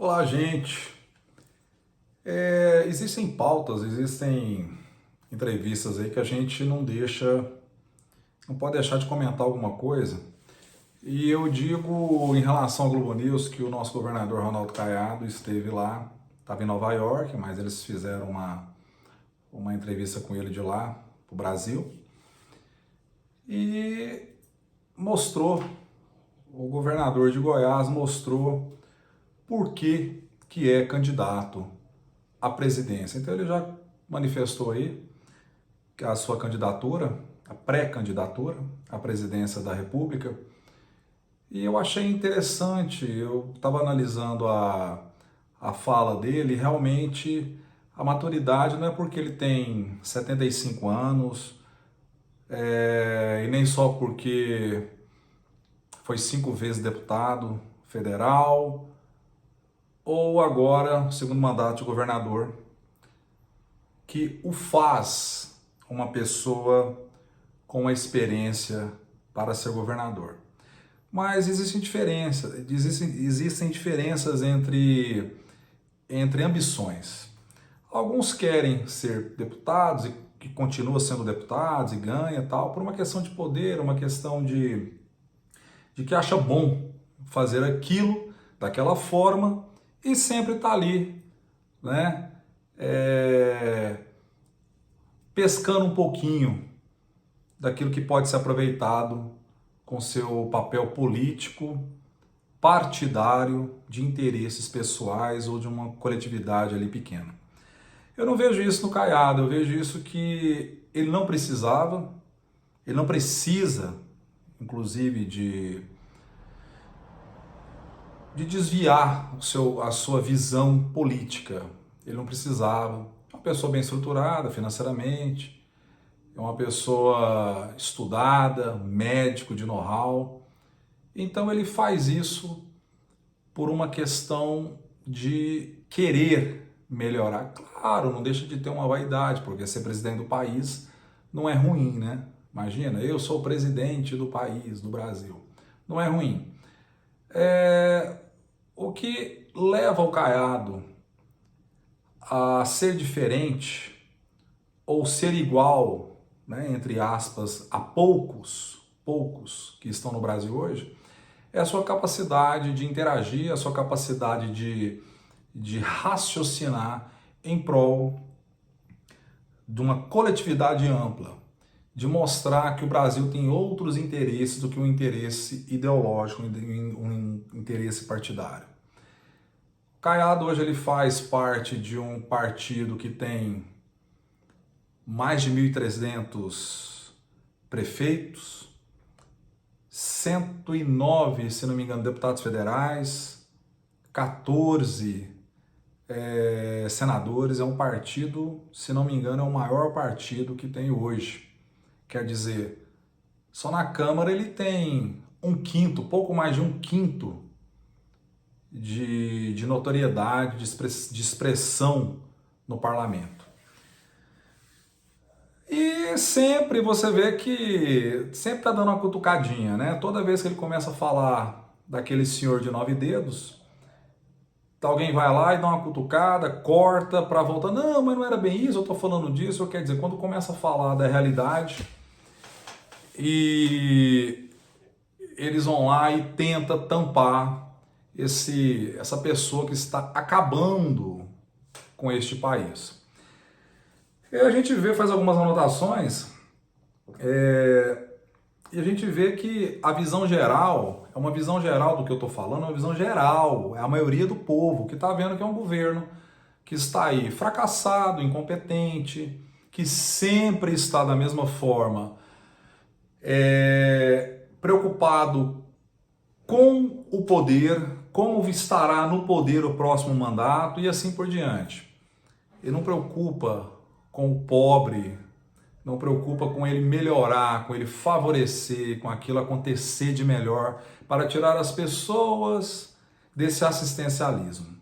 Olá, gente. Existem pautas, existem entrevistas aí que a gente não pode deixar de comentar alguma coisa. E eu digo em relação ao Globo News que o nosso governador Ronaldo Caiado esteve lá, estava em Nova York, mas eles fizeram uma entrevista com ele de lá, para o Brasil, e mostrou, o governador de Goiás mostrou por que é candidato à presidência. Então ele já manifestou aí que a sua candidatura, a pré-candidatura à presidência da República, e eu achei interessante, eu estava analisando a fala dele, realmente a maturidade não é porque ele tem 75 anos, e nem só porque foi 5 vezes deputado federal, ou agora o segundo mandato de governador, que o faz uma pessoa com a experiência para ser governador. Mas existem diferenças entre ambições. Alguns querem ser deputados e que continuam sendo deputados e ganha tal, por uma questão de poder, uma questão de que acha bom fazer aquilo daquela forma e sempre está ali, né? Pescando um pouquinho daquilo que pode ser aproveitado com seu papel político, partidário, de interesses pessoais ou de uma coletividade ali pequena. Eu não vejo isso no Caiado, eu vejo isso que ele não precisava, ele não precisa, inclusive, de desviar a sua visão política. Ele não precisava. É uma pessoa bem estruturada financeiramente, é uma pessoa estudada, médico de know-how. Então ele faz isso por uma questão de querer melhorar. Claro, não deixa de ter uma vaidade, porque ser presidente do país não é ruim, né? Imagina, eu sou o presidente do país, do Brasil. Não é ruim. O que leva o Caiado a ser diferente ou ser igual, né, entre aspas, a poucos que estão no Brasil hoje, é a sua capacidade de interagir, a sua capacidade de raciocinar em prol de uma coletividade ampla, de mostrar que o Brasil tem outros interesses do que um interesse ideológico, um interesse partidário. O Caiado hoje ele faz parte de um partido que tem mais de 1.300 prefeitos, 109, se não me engano, deputados federais, 14 senadores. É um partido, se não me engano, é o maior partido que tem hoje. Quer dizer, só na Câmara ele tem um quinto, pouco mais de um quinto de notoriedade, de expressão no parlamento. E sempre você vê que sempre tá dando uma cutucadinha, né? Toda vez que ele começa a falar daquele senhor de 9 dedos, alguém vai lá e dá uma cutucada, corta para voltar. Não, mas não era bem isso, eu tô falando disso. Quer dizer, quando começa a falar da realidade e eles vão lá e tenta tampar essa pessoa que está acabando com este país. E a gente vê, faz algumas anotações, e a gente vê que a visão geral, é uma visão geral do que eu estou falando, é uma visão geral, é a maioria do povo que está vendo que é um governo que está aí fracassado, incompetente, que sempre está da mesma forma preocupado com o poder, como estará no poder o próximo mandato e assim por diante. Ele não preocupa com o pobre, não preocupa com ele melhorar, com ele favorecer, com aquilo acontecer de melhor, para tirar as pessoas desse assistencialismo.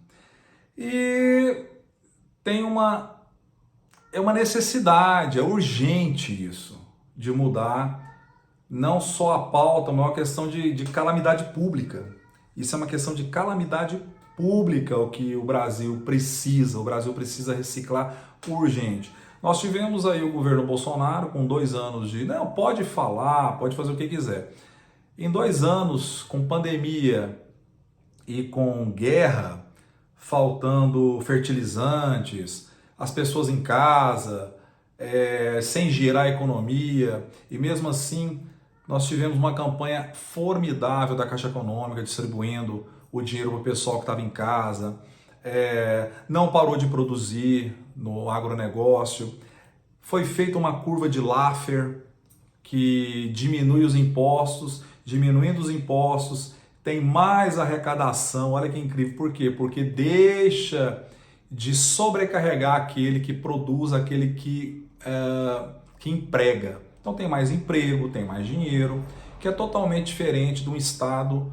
E é uma necessidade, é urgente isso, de mudar não só a pauta, mas uma questão de calamidade pública. Isso é uma questão de calamidade pública o que o Brasil precisa reciclar urgente. Nós tivemos aí o governo Bolsonaro com 2 anos de, não, pode falar, pode fazer o que quiser. Em 2 anos, com pandemia e com guerra, faltando fertilizantes, as pessoas em casa, sem girar a economia, e mesmo assim nós tivemos uma campanha formidável da Caixa Econômica distribuindo o dinheiro para o pessoal que estava em casa, não parou de produzir no agronegócio, foi feita uma curva de Laffer que diminui os impostos, diminuindo os impostos, tem mais arrecadação, olha que incrível, por quê? Porque deixa de sobrecarregar aquele que produz, aquele que emprega. Então tem mais emprego, tem mais dinheiro, que é totalmente diferente de um Estado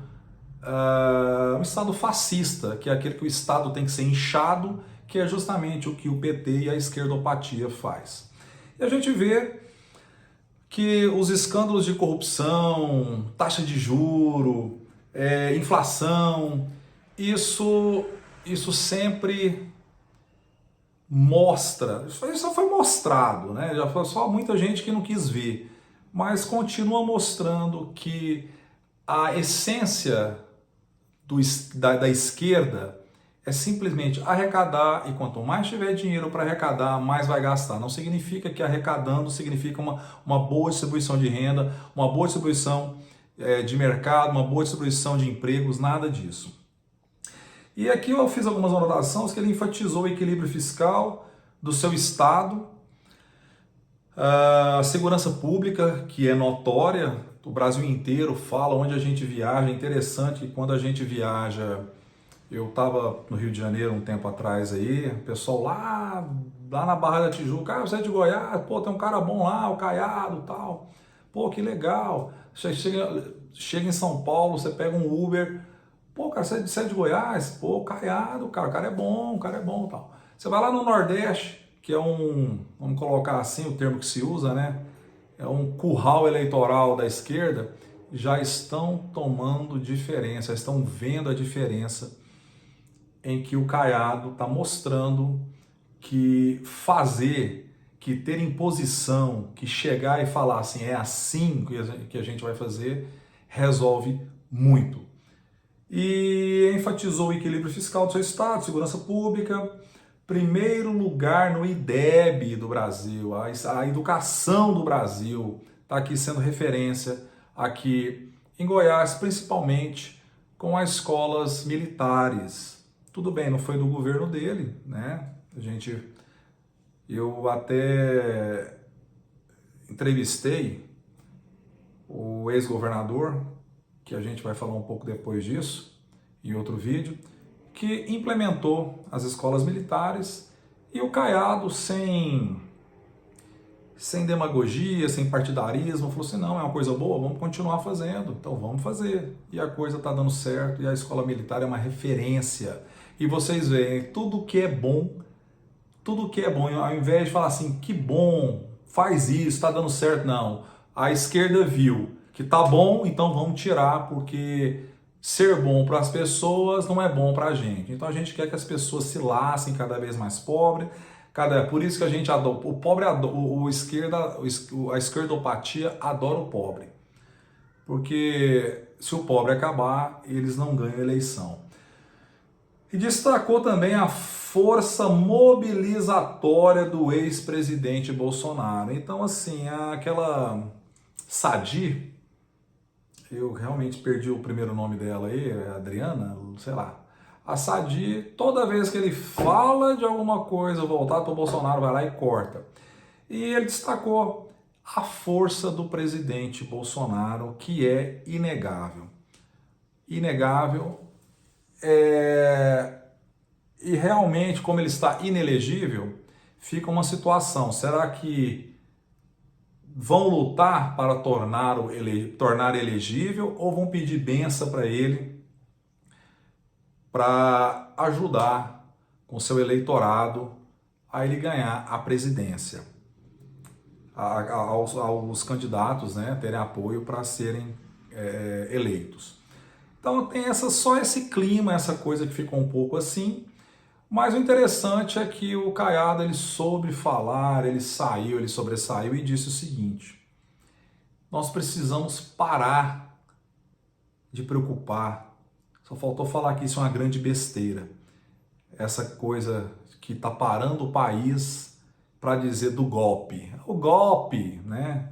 fascista, que é aquele que o Estado tem que ser inchado, que é justamente o que o PT e a esquerdopatia faz. E a gente vê que os escândalos de corrupção, taxa de juro, inflação, isso sempre mostra, isso foi mostrado, né? Já foi só muita gente que não quis ver, mas continua mostrando que a essência da esquerda é simplesmente arrecadar, e quanto mais tiver dinheiro para arrecadar, mais vai gastar. Não significa que arrecadando significa uma boa distribuição de renda, uma boa distribuição de mercado, uma boa distribuição de empregos, nada disso. E aqui eu fiz algumas anotações que ele enfatizou o equilíbrio fiscal do seu Estado, a segurança pública, que é notória, o Brasil inteiro fala onde a gente viaja. É interessante que quando a gente viaja, eu estava no Rio de Janeiro um tempo atrás aí, o pessoal lá na Barra da Tijuca, você é de Goiás, pô, tem um cara bom lá, o Caiado e tal, pô, que legal. Chega em São Paulo, você pega um Uber, pô, cara, você é de Goiás, pô, o Caiado, cara, o cara é bom e tal. Você vai lá no Nordeste, que é vamos colocar assim o termo que se usa, né? É um curral eleitoral da esquerda, já estão tomando diferença, estão vendo a diferença em que o Caiado está mostrando que que ter imposição, que chegar e falar assim, é assim que a gente vai fazer, resolve muito. E enfatizou o equilíbrio fiscal do seu Estado, segurança pública, primeiro lugar no IDEB do Brasil, a educação do Brasil está aqui sendo referência aqui em Goiás, principalmente com as escolas militares. Tudo bem, não foi do governo dele, né? Eu até entrevistei o ex-governador, que a gente vai falar um pouco depois disso, em outro vídeo, que implementou as escolas militares, e o Caiado, sem demagogia, sem partidarismo, falou assim, não, é uma coisa boa, vamos continuar fazendo, então vamos fazer. E a coisa está dando certo, e a escola militar é uma referência. E vocês veem, tudo que é bom, ao invés de falar assim, que bom, faz isso, está dando certo, não. A esquerda viu que tá bom, então vamos tirar, porque ser bom para as pessoas não é bom para a gente. Então a gente quer que as pessoas se lasquem cada vez mais pobres. Por isso que a gente adora, o pobre adora, a esquerdopatia adora o pobre. Porque se o pobre acabar, eles não ganham eleição. E destacou também a força mobilizatória do ex-presidente Bolsonaro. Então, assim, aquela Sadi, eu realmente perdi o primeiro nome dela aí, Adriana, sei lá. A Sadi, toda vez que ele fala de alguma coisa voltada para o Bolsonaro, vai lá e corta. E ele destacou a força do presidente Bolsonaro, que é inegável. Inegável. E realmente, como ele está inelegível, fica uma situação. Será que vão lutar para tornar elegível, ou vão pedir benção para ele para ajudar com seu eleitorado a ele ganhar a presidência, aos candidatos, né, terem apoio para serem eleitos? Então tem só esse clima, essa coisa que ficou um pouco assim. Mas o interessante é que o Caiado ele soube falar, ele saiu, ele sobressaiu e disse o seguinte: nós precisamos parar de preocupar. Só faltou falar que isso é uma grande besteira. Essa coisa que está parando o país para dizer do golpe. O golpe, né?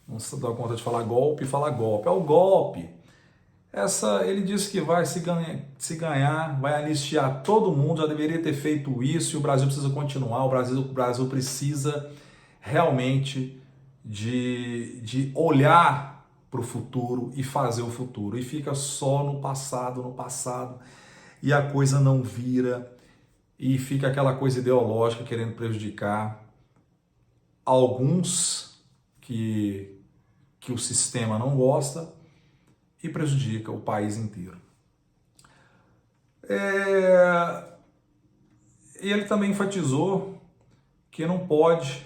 Não se dá conta de falar golpe, fala golpe. É o golpe. Ele disse que vai se ganhar, vai anistiar todo mundo, já deveria ter feito isso e o Brasil precisa continuar, o Brasil precisa realmente de olhar para o futuro e fazer o futuro. E fica só no passado, e a coisa não vira, e fica aquela coisa ideológica querendo prejudicar alguns que o sistema não gosta, e prejudica o país inteiro. E ele também enfatizou que não pode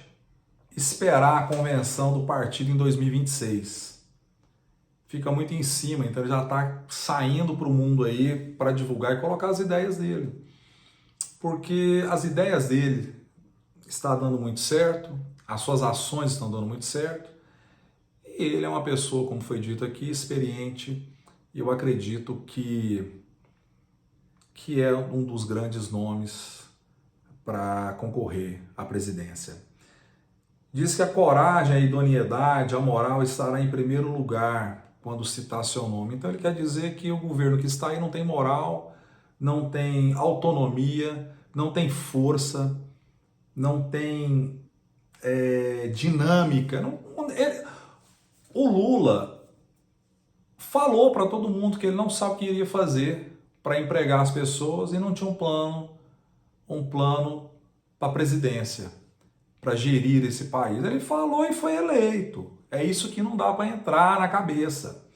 esperar a convenção do partido em 2026. Fica muito em cima, então ele já está saindo para o mundo aí para divulgar e colocar as ideias dele. Porque as ideias dele estão dando muito certo, as suas ações estão dando muito certo, e ele é uma pessoa, como foi dito aqui, experiente, e eu acredito que é um dos grandes nomes para concorrer à presidência. Diz que a coragem, a idoneidade, a moral estará em primeiro lugar quando citar seu nome. Então ele quer dizer que o governo que está aí não tem moral, não tem autonomia, não tem força, não tem dinâmica. O Lula falou para todo mundo que ele não sabe o que iria fazer para empregar as pessoas e não tinha um plano para a presidência, para gerir esse país. Ele falou e foi eleito. É isso que não dá para entrar na cabeça.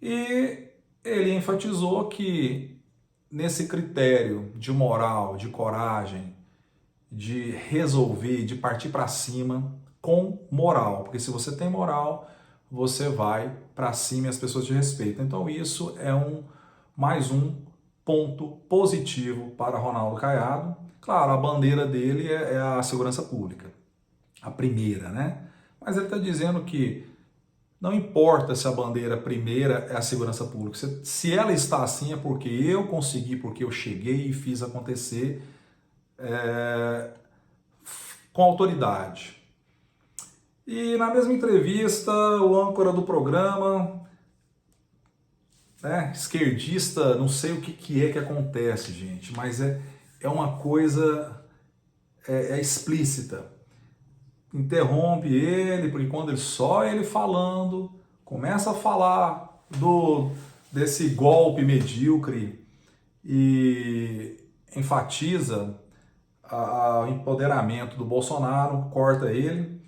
E ele enfatizou que nesse critério de moral, de coragem, de resolver, de partir para cima com moral, porque se você tem moral, você vai para cima e as pessoas te respeitam. Então isso é mais um ponto positivo para Ronaldo Caiado. Claro, a bandeira dele é a segurança pública, a primeira, né? Mas ele está dizendo que não importa se a bandeira primeira é a segurança pública. Se ela está assim é porque eu consegui, porque eu cheguei e fiz acontecer com autoridade. E na mesma entrevista, o âncora do programa, esquerdista, não sei o que é que acontece, gente, mas é uma coisa explícita. Interrompe ele, porque quando ele falando, começa a falar desse golpe medíocre e enfatiza o empoderamento do Bolsonaro, corta ele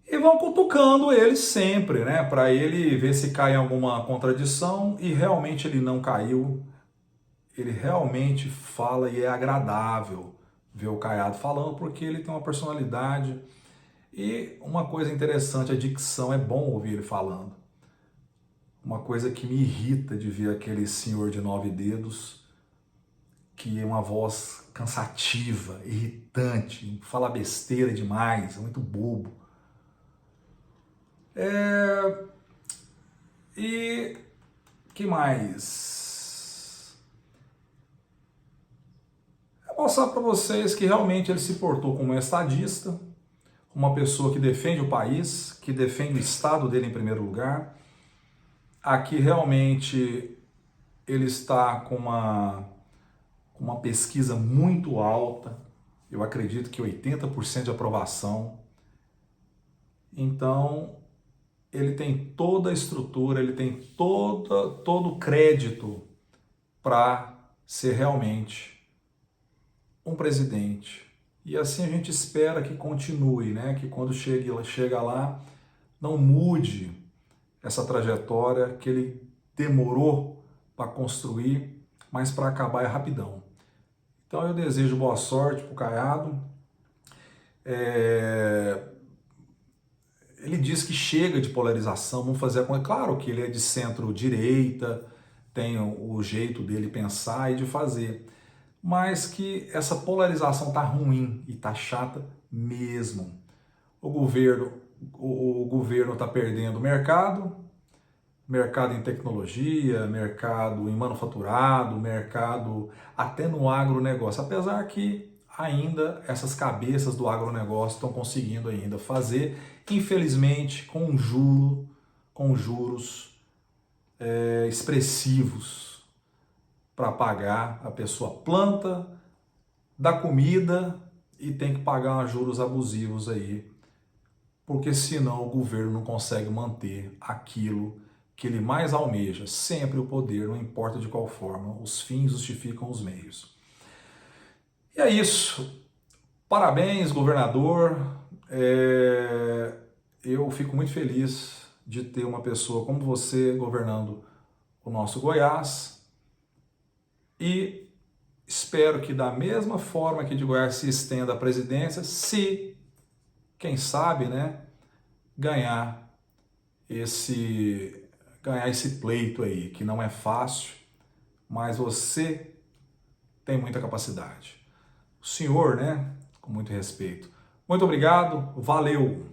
e vão cutucando ele sempre, né, para ele ver se cai em alguma contradição, e realmente ele não caiu. Ele realmente fala e é agradável ver o Caiado falando, porque ele tem uma personalidade. E uma coisa interessante, a dicção, é bom ouvir ele falando. Uma coisa que me irrita de ver aquele senhor de 9 dedos, que é uma voz cansativa, irritante, fala besteira demais, é muito bobo. E que mais? Eu vou mostrar para vocês que realmente ele se portou como um estadista, uma pessoa que defende o país, que defende o Estado dele em primeiro lugar. Aqui realmente ele está com uma pesquisa muito alta, eu acredito que 80% de aprovação. Então, ele tem toda a estrutura, ele tem todo o crédito para ser realmente um presidente. E assim a gente espera que continue, né? Que quando chega lá, não mude essa trajetória que ele demorou para construir, mas para acabar é rapidão. Então eu desejo boa sorte para o Caiado. Ele diz que chega de polarização, vamos fazer a conta. Claro que ele é de centro-direita, tem o jeito dele pensar e de fazer, mas que essa polarização tá ruim e tá chata mesmo. O governo o governo está perdendo mercado, mercado em tecnologia, mercado em manufaturado, mercado até no agronegócio, apesar que ainda essas cabeças do agronegócio estão conseguindo ainda fazer, infelizmente com juros expressivos para pagar. A pessoa planta, dá comida e tem que pagar juros abusivos aí, porque senão o governo não consegue manter aquilo que ele mais almeja, sempre o poder, não importa de qual forma, os fins justificam os meios. E é isso. Parabéns, governador. Eu fico muito feliz de ter uma pessoa como você governando o nosso Goiás e espero que da mesma forma que de Goiás se estenda a presidência, se, quem sabe, né, ganhar esse pleito aí, que não é fácil, mas você tem muita capacidade. O senhor, né, com muito respeito. Muito obrigado, valeu!